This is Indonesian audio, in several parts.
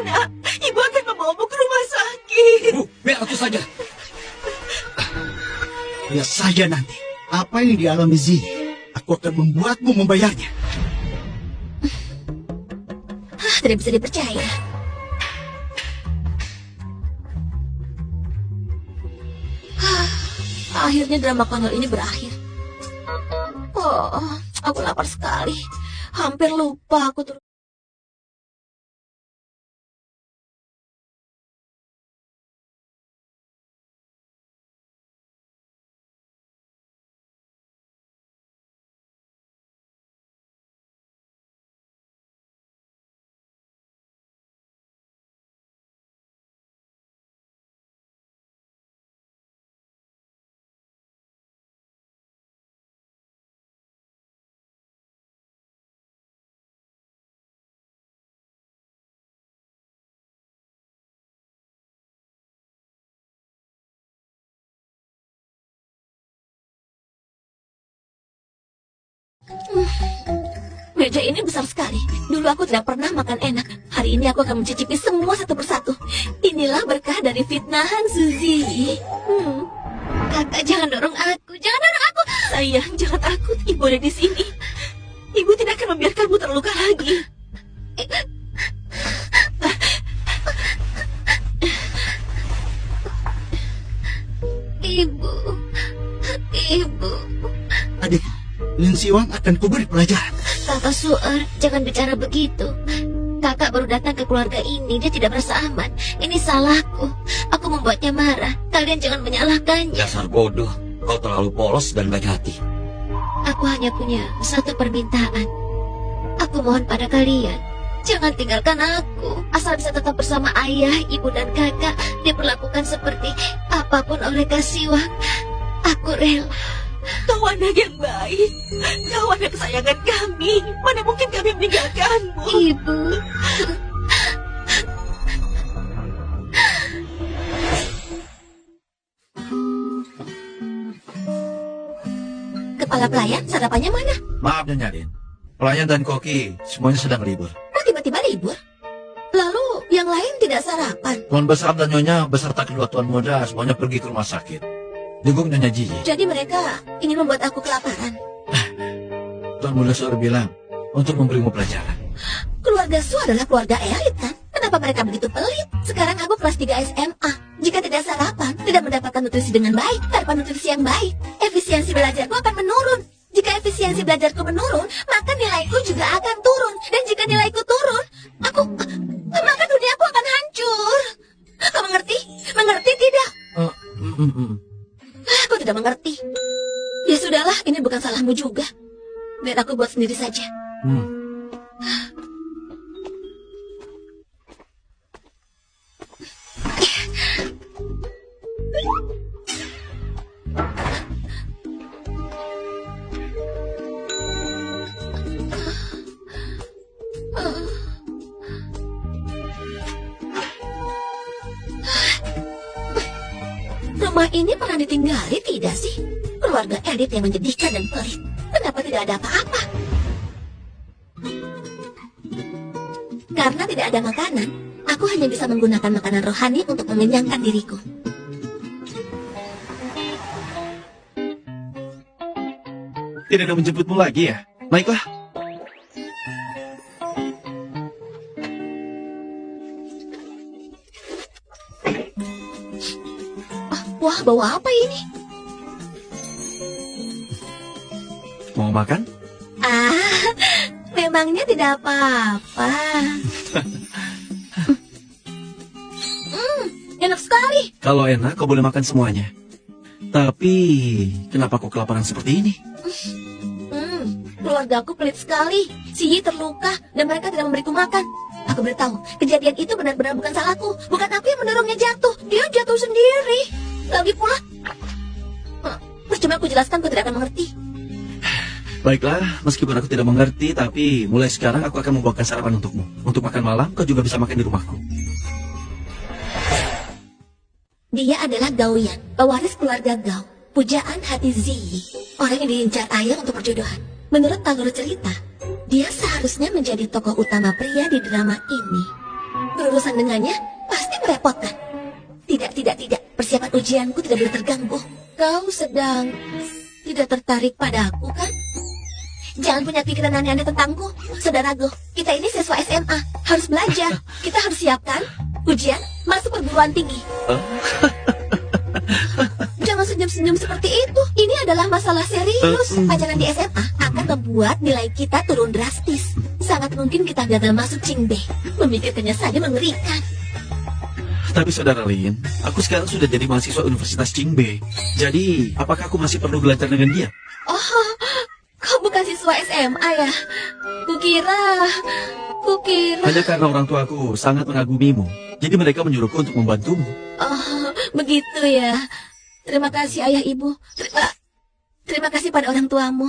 Bagaimana? Ibu akan membawamu ke rumah sakit. Bu, biar aku saja. Lihat saja nanti apa yang dialami Zi. Aku akan membuatmu membayarnya. Tidak bisa dipercaya. Akhirnya drama konyol ini berakhir. Oh, aku lapar sekali. Hampir lupa aku terus. Meja ini besar sekali. Dulu aku tidak pernah makan enak. Hari ini aku akan mencicipi semua satu persatu. Inilah berkah dari fitnahan Suzy. Kakak, jangan dorong aku. Jangan dorong aku. Sayang, jangan takut. Ibu ada di sini. Ibu tidak akan membiarkanmu terluka lagi. Ibu. Ibu. Adik, Lin Siwang akan kuberi pelajaran. Kakak Suer, jangan bicara begitu. Kakak baru datang ke keluarga ini, dia tidak merasa aman. Ini salahku. Aku membuatnya marah. Kalian jangan menyalahkannya. Dasar bodoh. Kau terlalu polos dan baik hati. Aku hanya punya satu permintaan. Aku mohon pada kalian, jangan tinggalkan aku. Asal bisa tetap bersama ayah, ibu, dan kakak, diperlakukan seperti apapun oleh Kak Siwang. Aku rela. Kau anak yang baik. Kau anak kesayangan kami. Mana mungkin kami meninggalkanmu. Ibu. Kepala pelayan, sarapannya mana? Maaf Nyonya Lin, pelayan dan koki semuanya sedang libur. Oh, tiba-tiba libur? Lalu yang lain tidak sarapan? Tuan besar dan Nyonya beserta kedua tuan muda semuanya pergi ke rumah sakit. Jenguk Nyonya Jiji. Jadi mereka ingin membuat aku kelaparan. Tuan muda Suer bilang untuk memberimu pelajaran. Keluarga Su adalah keluarga elit kan? Kenapa mereka begitu pelit? Sekarang aku kelas 3 SMA. Jika tidak sarapan, tidak mendapatkan nutrisi dengan baik. Tanpa nutrisi yang baik, efisiensi belajarku akan menurun. Jika efisiensi belajarku menurun, maka nilaiku juga akan turun. Dan jika nilaiku turun, maka duniaku akan hancur. Kau mengerti? Mengerti tidak? Aku tidak mengerti. Ya sudahlah, ini bukan salahmu juga. Biar aku buat sendiri saja. Rumah ini pernah ditinggali tidak sih? Keluarga elit yang menyedihkan dan pelit. Kenapa tidak ada apa-apa? Karena tidak ada makanan, aku hanya bisa menggunakan makanan rohani untuk mengenyangkan diriku. Tidak ada menjemputmu lagi ya? Baiklah. Wah, bau apa ini? Mau makan? Memangnya tidak apa-apa. Enak sekali. Kalau enak, kau boleh makan semuanya. Tapi, kenapa kau kelaparan seperti ini? Keluarga aku pelit sekali. Si Yi terluka dan mereka tidak memberiku makan. Aku beritahu, kejadian itu benar-benar bukan salahku. Bukan aku yang mendorongnya jatuh. Dia jatuh sendiri. Lagi pula, percuma aku jelaskan, kau tidak akan mengerti. Baiklah, meskipun aku tidak mengerti, tapi mulai sekarang aku akan membuatkan sarapan untukmu. Untuk makan malam, kau juga bisa makan di rumahku. Dia adalah Gao Yan, pewaris keluarga Gao. Pujaan hati Ziyi, orang yang diincar ayah untuk perjodohan. Menurut alur cerita, dia seharusnya menjadi tokoh utama pria di drama ini. Berurusan dengannya pasti merepotkan. Tidak. Persiapan ujianku tidak boleh terganggu. Kau sedang tidak tertarik padaku, kan? Jangan punya pikiran aneh-aneh tentangku. Saudara Go, kita ini siswa SMA. Harus belajar. Kita harus siapkan ujian masuk perguruan tinggi. Jangan senyum-senyum seperti itu. Ini adalah masalah serius. Pacaran di SMA akan membuat nilai kita turun drastis. Sangat mungkin kita gagal masuk Qingbe. Memikirkannya saja mengerikan. Tapi saudara Lin, aku sekarang sudah jadi mahasiswa Universitas Qingbe. Jadi, apakah aku masih perlu belajar dengan dia? Oh, kau bukan siswa SMA ya? Kukira. Hanya karena orang tuaku sangat mengagumimu. Jadi mereka menyuruhku untuk membantumu. Oh, begitu ya. Terima kasih ayah ibu. Terima kasih pada orang tuamu.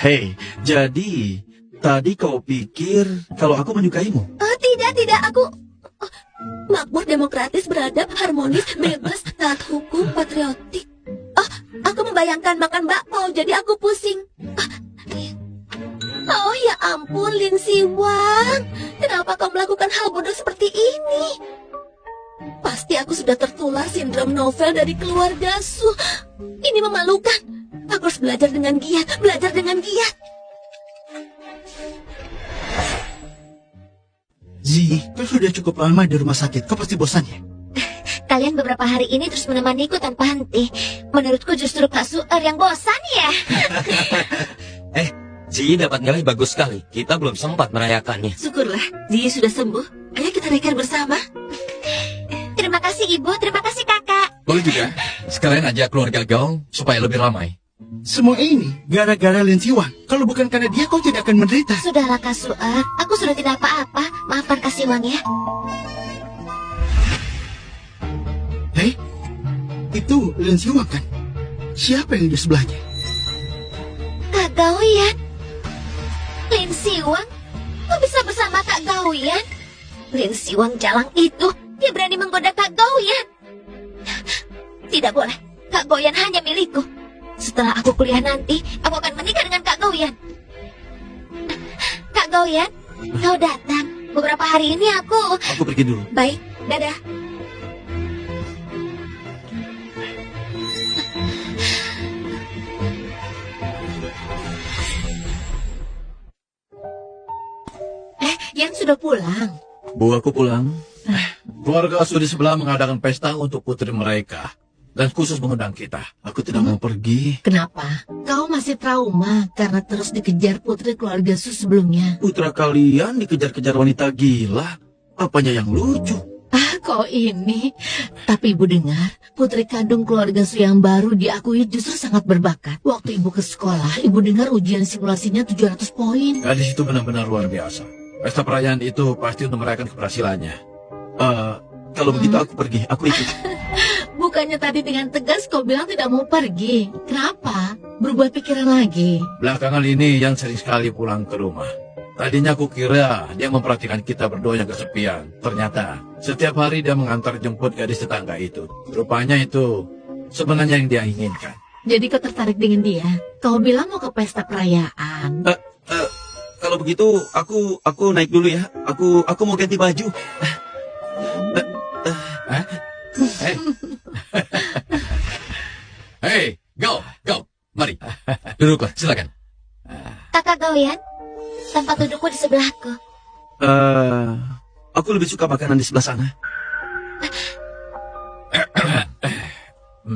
Hei, jadi tadi kau pikir kalau aku menyukaimu? Oh, tidak. Aku makmur, demokratis, beradab, harmonis, bebas, taat hukum, patriotik. Oh, aku membayangkan makan bakpao, jadi aku pusing. Oh ya ampun, Lin Siwang. Kenapa kau melakukan hal bodoh seperti ini? Pasti aku sudah tertular sindrom novel dari keluarga Su. Ini memalukan. Aku harus belajar dengan giat. Zi, kau sudah cukup lama di rumah sakit. Kau pasti bosan ya? Kalian beberapa hari ini terus menemaniku tanpa henti. Menurutku justru Kak Suer yang bosan ya. Zi dapat nilai bagus sekali. Kita belum sempat merayakannya. Syukurlah, dia sudah sembuh. Ayo kita rayakan bersama. Terima kasih Ibu, terima kasih Kakak. Boleh juga. Sekalian ajak keluarga Gong supaya lebih ramai. Semua ini gara-gara Lin Siwang. Kalau bukan karena dia, kau tidak akan menderita. Sudahlah Kak Suer, aku sudah tidak apa-apa. Maafkan Kak Siwang ya. Hei, itu Lin Siwang kan? Siapa yang di sebelahnya? Kak Gaoyan. Lin Siwang? Kok bisa bersama Kak Gaoyan? Lin Siwang jalang itu, dia berani menggoda Kak Gaoyan. Tidak boleh, Kak Gaoyan hanya milikku. Setelah aku kuliah nanti, aku akan menikah dengan Kak Gaoyan. Kak Gaoyan, kau datang. Beberapa hari ini aku pergi dulu. Baik, dadah. Yan sudah pulang. Bu, aku pulang. Keluarga Su di sebelah mengadakan pesta untuk putri mereka. Dan khusus mengundang kita. Aku tidak mau pergi. Kenapa? Kau masih trauma karena terus dikejar putri keluarga Su sebelumnya. Putra kalian dikejar-kejar wanita gila. Apanya yang lucu? Kau ini. Tapi ibu dengar, putri kandung keluarga Su yang baru diakui justru sangat berbakat. Waktu ibu ke sekolah, ibu dengar ujian simulasinya 700 poin. Gadis itu benar-benar luar biasa. Pesta perayaan itu pasti untuk merayakan keberhasilannya. Kalau begitu aku pergi, aku ikut. Bukannya tadi dengan tegas kau bilang tidak mau pergi. Kenapa? Berubah pikiran lagi. Belakangan ini Yan sering sekali pulang ke rumah. Tadinya aku kira dia memperhatikan kita berdua yang kesepian. Ternyata setiap hari dia mengantar jemput gadis tetangga itu. Rupanya itu sebenarnya yang dia inginkan. Jadi kau tertarik dengan dia? Kau bilang mau ke pesta perayaan. Kalau begitu aku naik dulu ya. Aku mau ganti baju. Hei, Go, mari. Duduklah, silakan. Kakak Gaoyan, tempat dudukku di sebelahku. Aku lebih suka makanan di sebelah sana.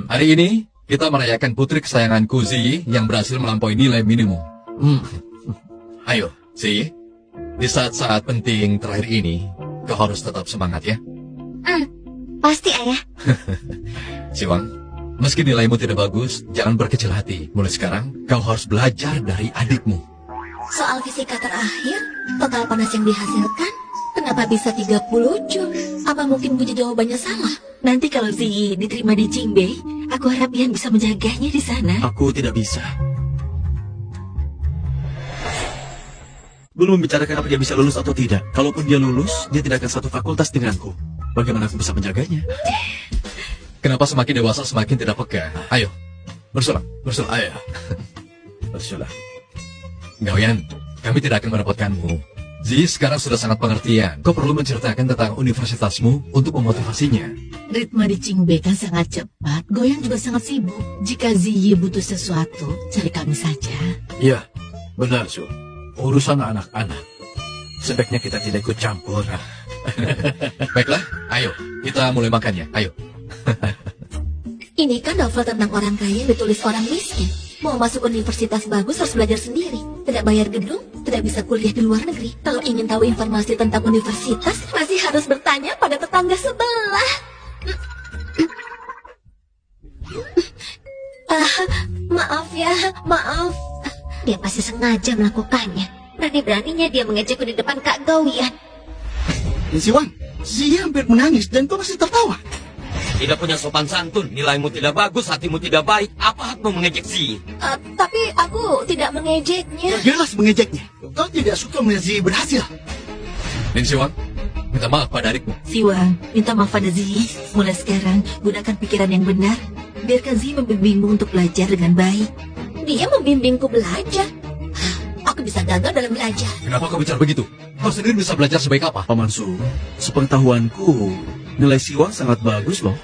Hari ini kita merayakan putri kesayanganku Zi yang berhasil melampaui nilai minimum. Ayo, Zi, di saat-saat penting terakhir ini, kau harus tetap semangat ya. Pasti ayah. Siwang, meski nilaimu tidak bagus, jangan berkecil hati. Mulai sekarang, kau harus belajar dari adikmu. Soal fisika terakhir, total panas yang dihasilkan, kenapa bisa 30 Joule? Apa mungkin punya jawabannya salah? Nanti kalau Ziyi diterima di Qingbe, aku harap Yan bisa menjaganya di sana. Aku tidak bisa. Belum membicarakan apa dia bisa lulus atau tidak. Kalaupun dia lulus, dia tidak akan satu fakultas denganku. Bagaimana aku bisa menjaganya? Kenapa semakin dewasa semakin tidak peka? Ayo, bersulah, ayo. Bersulah. Gaoyan, kami tidak akan merepotkanmu. Zi sekarang sudah sangat pengertian. Kau perlu menceritakan tentang universitasmu untuk memotivasinya. Ritme di Qingbe kan sangat cepat, Goyang juga sangat sibuk. Jika Ziyi butuh sesuatu, cari kami saja. Iya, benar, Su. Urusan anak-anak. Sebaiknya kita tidak ikut campur. Baiklah, ayo, kita mulai makannya. Ayo. Ini kan novel tentang orang kaya yang ditulis orang miskin. Mau masuk universitas bagus harus belajar sendiri. Tidak bayar gedung, tidak bisa kuliah di luar negeri. Kalau ingin tahu informasi tentang universitas, masih harus bertanya pada tetangga sebelah. Maaf ya, maaf. Dia pasti sengaja melakukannya. Berani-beraninya dia mengejekku di depan Kak Goyan. Lin Siwang, Ziyi hampir menangis dan kau masih tertawa. Tidak punya sopan santun, nilaimu tidak bagus, hatimu tidak baik. Apa hakmu mengejek Ziyi? Tapi aku tidak mengejeknya. Jelas mengejeknya. Kau tidak suka melihat Ziyi berhasil. Lin Siwang, minta maaf pada adikmu. Siwang, minta maaf pada Ziyi. Mulai sekarang, gunakan pikiran yang benar. Biarkan Ziyi membimbingmu untuk belajar dengan baik. Dia membimbingku belajar. Aku bisa gagal dalam belajar. Kenapa kau bicara begitu? Kau sendiri bisa belajar sebaik apa? Paman Su, sepengetahuanku, nilai Siwang sangat bagus loh.